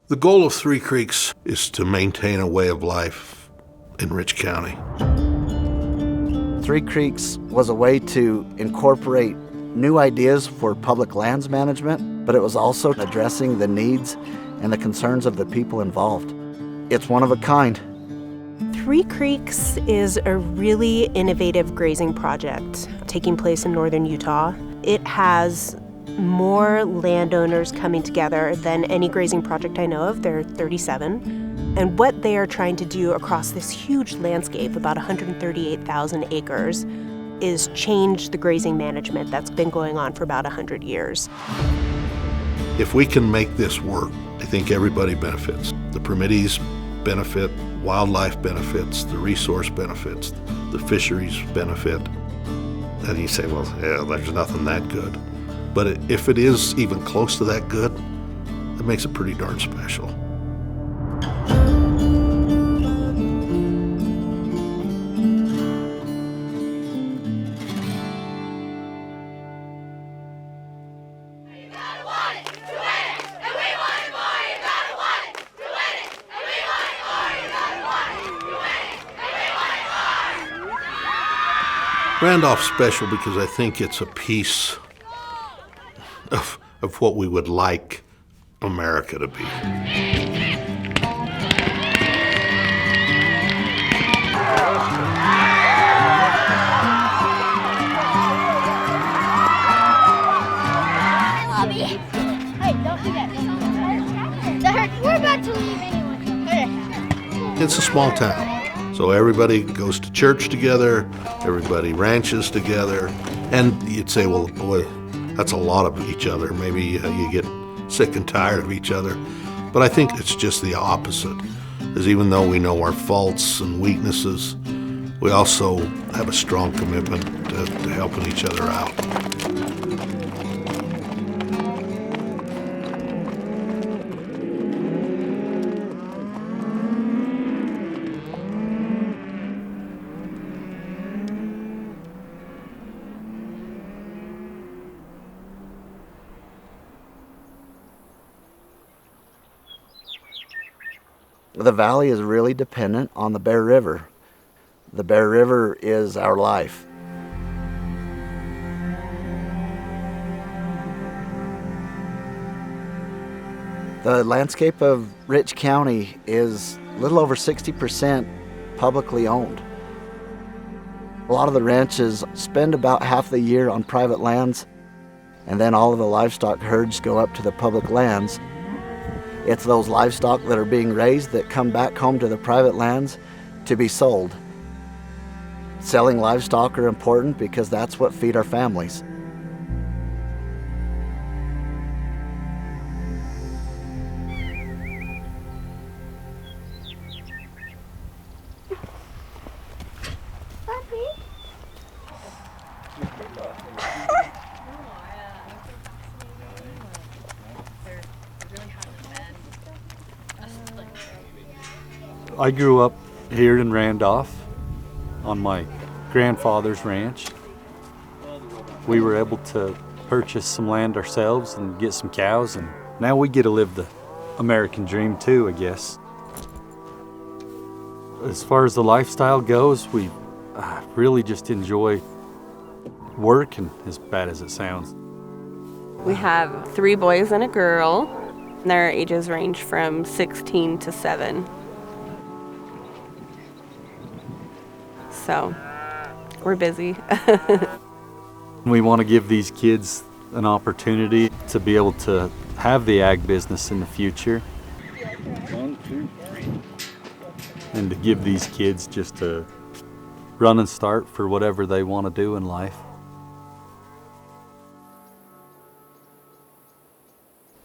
The goal of Three Creeks is to maintain a way of life in Rich County. Three Creeks was a way to incorporate new ideas for public lands management, but it was also addressing the needs and the concerns of the people involved. It's one of a kind. Three Creeks is a really innovative grazing project taking place in northern Utah. It has more landowners coming together than any grazing project I know of. There are 37. And what they are trying to do across this huge landscape, about 138,000 acres, is change the grazing management that's been going on for about 100 years. If we can make this work, I think everybody benefits. The permittees benefit, wildlife benefits, the resource benefits, the fisheries benefit. And you say, well, yeah, there's nothing that good. But if it is even close to that good, it makes it pretty darn special. Randolph's special because I think it's a piece of what we would like America to be. Hey, don't do that. We're about to leave anyway. It's a small town, so everybody goes to church together, everybody ranches together, and you'd say, well, boy, that's a lot of each other. Maybe you get sick and tired of each other. But I think it's just the opposite, is even though we know our faults and weaknesses, we also have a strong commitment to helping each other out. The valley is really dependent on the Bear River. The Bear River is our life. The landscape of Rich County is a little over 60% publicly owned. A lot of the ranches spend about half the year on private lands, and then all of the livestock herds go up to the public lands. It's those livestock that are being raised that come back home to the private lands to be sold. Selling livestock are important because that's what feed our families. I grew up here in Randolph on my grandfather's ranch. We were able to purchase some land ourselves and get some cows, and now we get to live the American dream too, I guess. As far as the lifestyle goes, we really just enjoy working, as bad as it sounds. We have 3 boys and a girl. Their ages range from 16 to 7. So we're busy. We want to give these kids an opportunity to be able to have the ag business in the future. 1, 2, 3. And to give these kids just a run and start for whatever they want to do in life.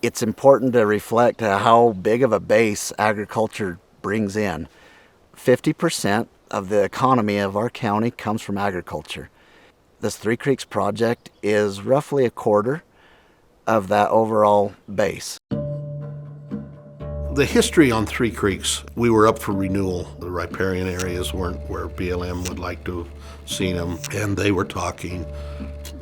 It's important to reflect how big of a base agriculture brings in. 50% of the economy of our county comes from agriculture. This Three Creeks project is roughly a quarter of that overall base. The history on Three Creeks, we were up for renewal. The riparian areas weren't where BLM would like to have seen them, and they were talking,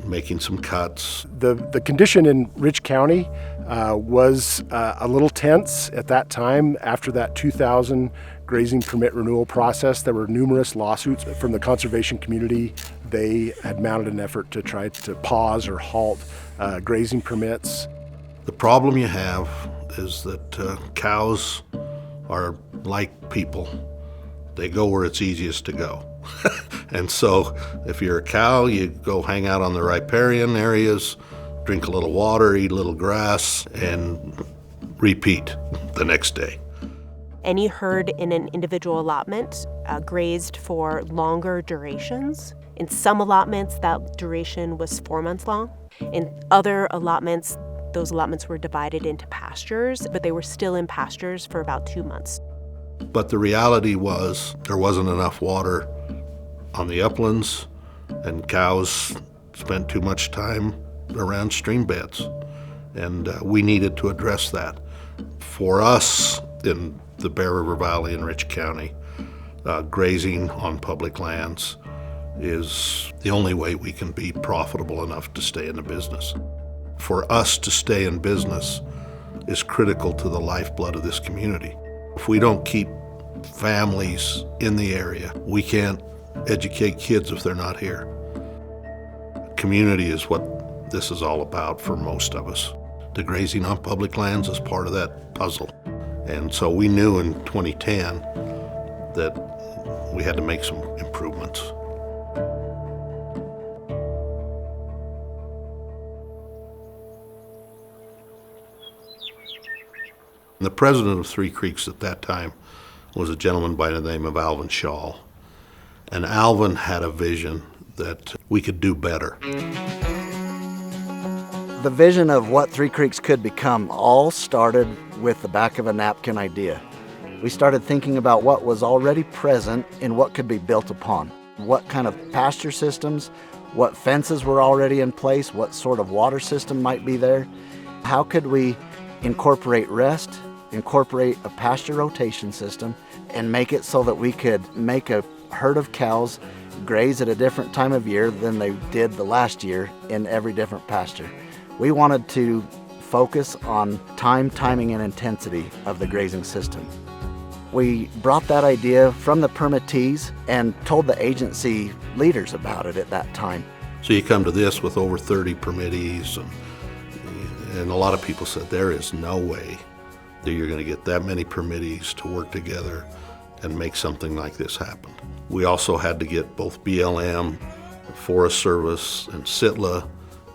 making some cuts. The condition in Rich County was a little tense at that time. After that 2000 grazing permit renewal process, there were numerous lawsuits from the conservation community. They had mounted an effort to try to pause or halt grazing permits. The problem you have is that cows are like people. They go where it's easiest to go. And so if you're a cow, you go hang out on the riparian areas, drink a little water, eat a little grass, and repeat the next day. Any herd in an individual allotment grazed for longer durations. In some allotments, that duration was 4 months long. In other allotments, those allotments were divided into pastures, but they were still in pastures for about 2 months. But the reality was there wasn't enough water on the uplands, and cows spent too much time around stream beds, and we needed to address that. For us in the Bear River Valley in Rich County, grazing on public lands is the only way we can be profitable enough to stay in the business. For us to stay in business is critical to the lifeblood of this community. If we don't keep families in the area, we can't educate kids if they're not here. Community is what this is all about for most of us. The grazing on public lands is part of that puzzle. And so we knew in 2010 that we had to make some improvements. The president of Three Creeks at that time was a gentleman by the name of Alvin Shaw. And Alvin had a vision that we could do better. The vision of what Three Creeks could become all started with the back of a napkin idea. We started thinking about what was already present and what could be built upon. What kind of pasture systems, what fences were already in place, what sort of water system might be there. How could we incorporate rest, incorporate a pasture rotation system, and make it so that we could make a herd of cows graze at a different time of year than they did the last year in every different pasture. We wanted to focus on time, timing, and intensity of the grazing system. We brought that idea from the permittees and told the agency leaders about it at that time. So you come to this with over 30 permittees, and a lot of people said there is no way that you're going to get that many permittees to work together and make something like this happen. We also had to get both BLM, Forest Service, and SITLA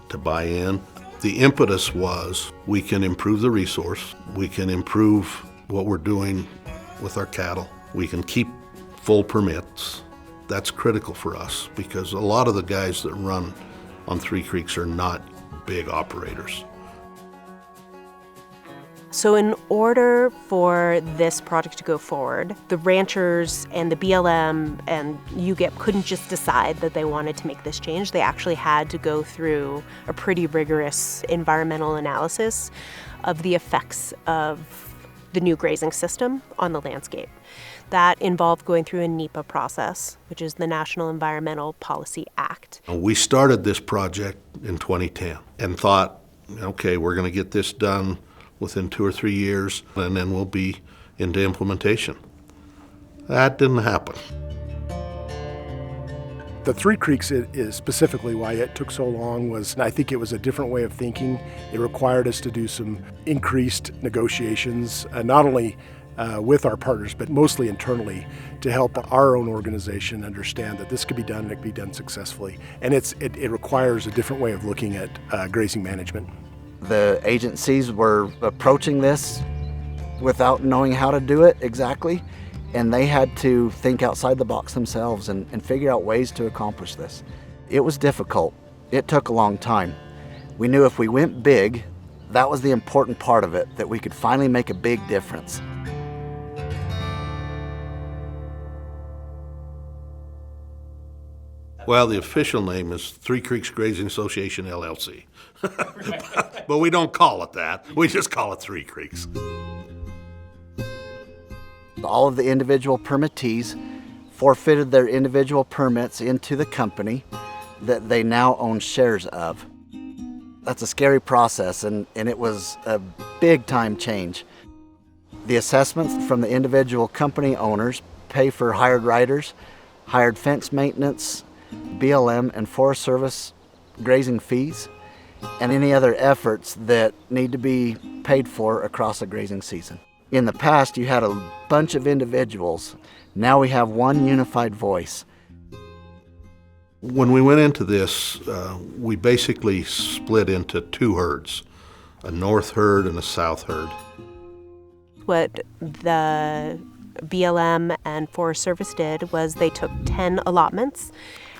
to buy in. The impetus was we can improve the resource, we can improve what we're doing with our cattle, we can keep full permits. That's critical for us because a lot of the guys that run on Three Creeks are not big operators. So in order for this project to go forward, the ranchers and the BLM and UGIP couldn't just decide that they wanted to make this change. They actually had to go through a pretty rigorous environmental analysis of the effects of the new grazing system on the landscape. That involved going through a NEPA process, which is the National Environmental Policy Act. We started this project in 2010 and thought, okay, we're going to get this done within 2 or 3 years, and then we'll be into implementation. That didn't happen. The Three Creeks is specifically why it took so long was, I think it was a different way of thinking. It required us to do some increased negotiations, not only with our partners, but mostly internally to help our own organization understand that this could be done and it could be done successfully. And it requires a different way of looking at grazing management. The agencies were approaching this without knowing how to do it exactly, and they had to think outside the box themselves and figure out ways to accomplish this. It was difficult. It took a long time. We knew if we went big, that was the important part of it, that we could finally make a big difference. Well, the official name is Three Creeks Grazing Association, LLC. But we don't call it that. We just call it Three Creeks. All of the individual permittees forfeited their individual permits into the company that they now own shares of. That's a scary process, and it was a big time change. The assessments from the individual company owners pay for hired riders, hired fence maintenance, BLM and Forest Service grazing fees, and any other efforts that need to be paid for across a grazing season. In the past, you had a bunch of individuals. Now we have one unified voice. When we went into this, we basically split into two herds, a north herd and a south herd. What the BLM and Forest Service did was they took 10 allotments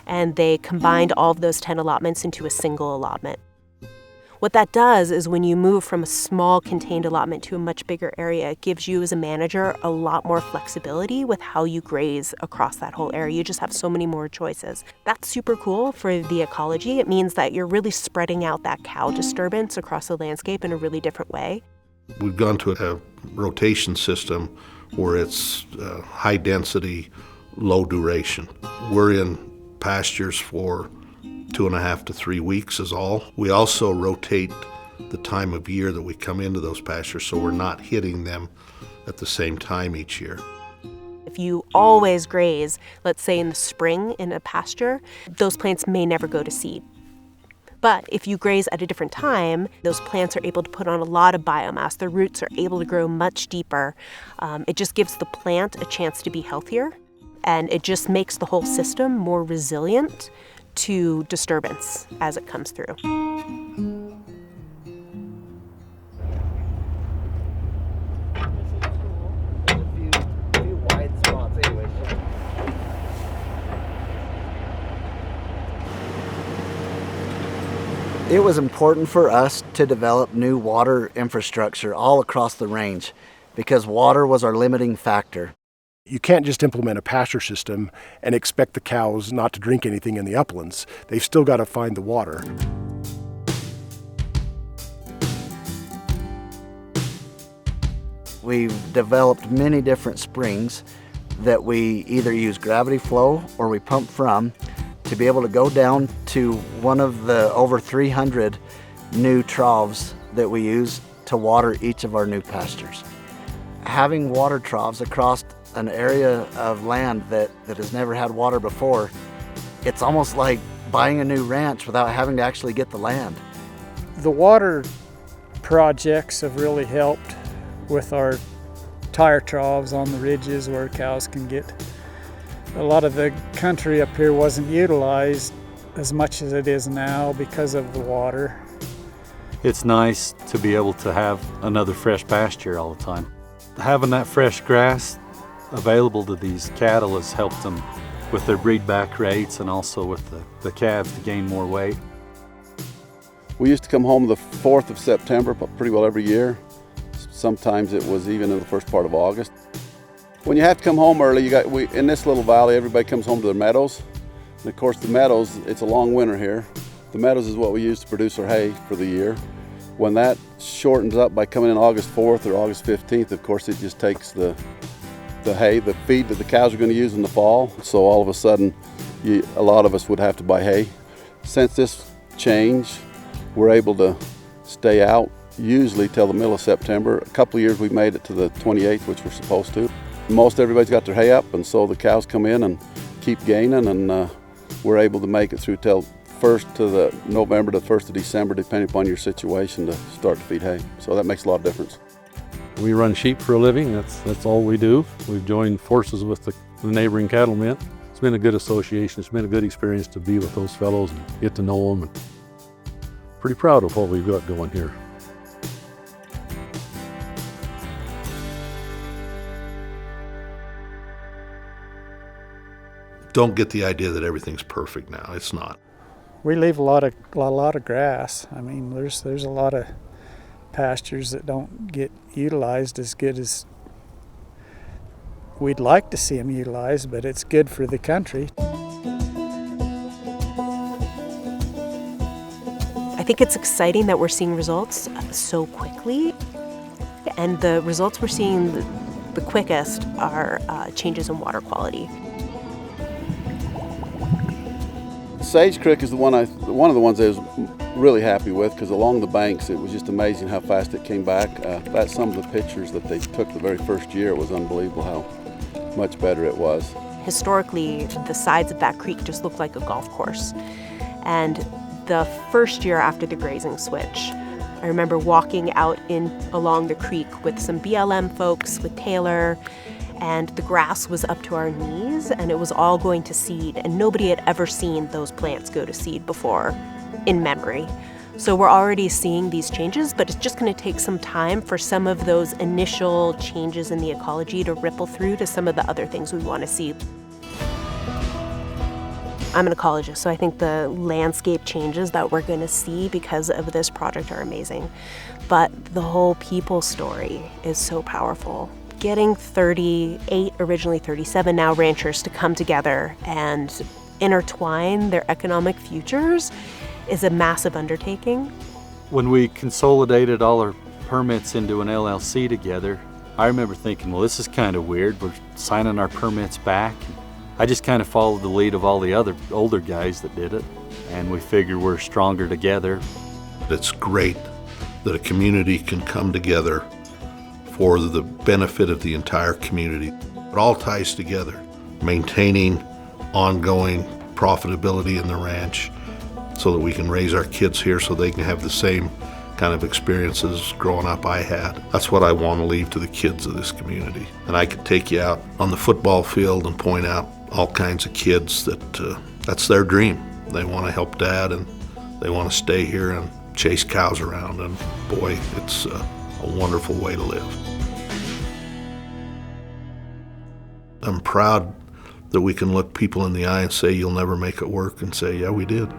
and they combined all of those 10 allotments into a single allotment. What that does is when you move from a small contained allotment to a much bigger area, it gives you as a manager a lot more flexibility with how you graze across that whole area. You just have so many more choices. That's super cool for the ecology. It means that you're really spreading out that cow disturbance across the landscape in a really different way. We've gone to a rotation system where it's high density, low duration. We're in pastures for 2.5 to 3 weeks is all. We also rotate the time of year that we come into those pastures so we're not hitting them at the same time each year. If you always graze, let's say in the spring in a pasture, those plants may never go to seed. But if you graze at a different time, those plants are able to put on a lot of biomass. Their roots are able to grow much deeper. It just gives the plant a chance to be healthier, and it just makes the whole system more resilient to disturbance as it comes through. It was important for us to develop new water infrastructure all across the range because water was our limiting factor. You can't just implement a pasture system and expect the cows not to drink anything in the uplands. They've still got to find the water. We've developed many different springs that we either use gravity flow or we pump from to be able to go down to one of the over 300 new troughs that we use to water each of our new pastures. Having water troughs across an area of land that has never had water before, it's almost like buying a new ranch without having to actually get the land. The water projects have really helped with our tire troughs on the ridges where cows can get. A lot of the country up here wasn't utilized as much as it is now because of the water. It's nice to be able to have another fresh pasture all the time. Having that fresh grass available to these cattle has helped them with their breed back rates and also with the calves to gain more weight. We used to come home the 4th of September pretty well every year. Sometimes it was even in the first part of August. When you have to come home early, in this little valley, everybody comes home to their meadows. And of course the meadows, it's a long winter here. The meadows is what we use to produce our hay for the year. When that shortens up by coming in August 4th or August 15th, of course it just takes the hay, the feed that the cows are going to use in the fall. So all of a sudden, a lot of us would have to buy hay. Since this change, we're able to stay out usually till the middle of September. A couple of years we made it to the 28th, which we're supposed to. Most everybody's got their hay up, and so the cows come in and keep gaining, and we're able to make it through till 1st to the November to 1st of December, depending upon your situation, to start to feed hay. So that makes a lot of difference. We run sheep for a living. That's all we do. We've joined forces with the neighboring cattlemen. It's been a good association. It's been a good experience to be with those fellows and get to know them. And pretty proud of what we've got going here. Don't get the idea that everything's perfect now. It's not. We leave a lot of grass. I mean, there's a lot of pastures that don't get utilized as good as we'd like to see them utilized, but it's good for the country. I think it's exciting that we're seeing results so quickly, and the results we're seeing the quickest are changes in water quality. Sage Creek is one of the ones that is really happy with, because along the banks it was just amazing how fast it came back. That's some of the pictures that they took the very first year. It was unbelievable how much better it was. Historically, the sides of that creek just looked like a golf course. And the first year after the grazing switch, I remember walking out along the creek with some BLM folks, with Taylor, and the grass was up to our knees and it was all going to seed, and nobody had ever seen those plants go to seed before in memory. So we're already seeing these changes, but it's just going to take some time for some of those initial changes in the ecology to ripple through to some of the other things we want to see. I'm an ecologist, so I think the landscape changes that we're going to see because of this project are amazing. But the whole people story is so powerful. Getting 38, originally 37 now, ranchers to come together and intertwine their economic futures is a massive undertaking. When we consolidated all our permits into an LLC together, I remember thinking, well, this is kind of weird. We're signing our permits back. I just kind of followed the lead of all the other older guys that did it, and we figured we're stronger together. It's great that a community can come together for the benefit of the entire community. It all ties together, maintaining ongoing profitability in the ranch so that we can raise our kids here so they can have the same kind of experiences growing up I had. That's what I want to leave to the kids of this community. And I could take you out on the football field and point out all kinds of kids that's their dream. They want to help Dad and they want to stay here and chase cows around, and boy, it's a wonderful way to live. I'm proud that we can look people in the eye and say, you'll never make it work, and say, yeah, we did.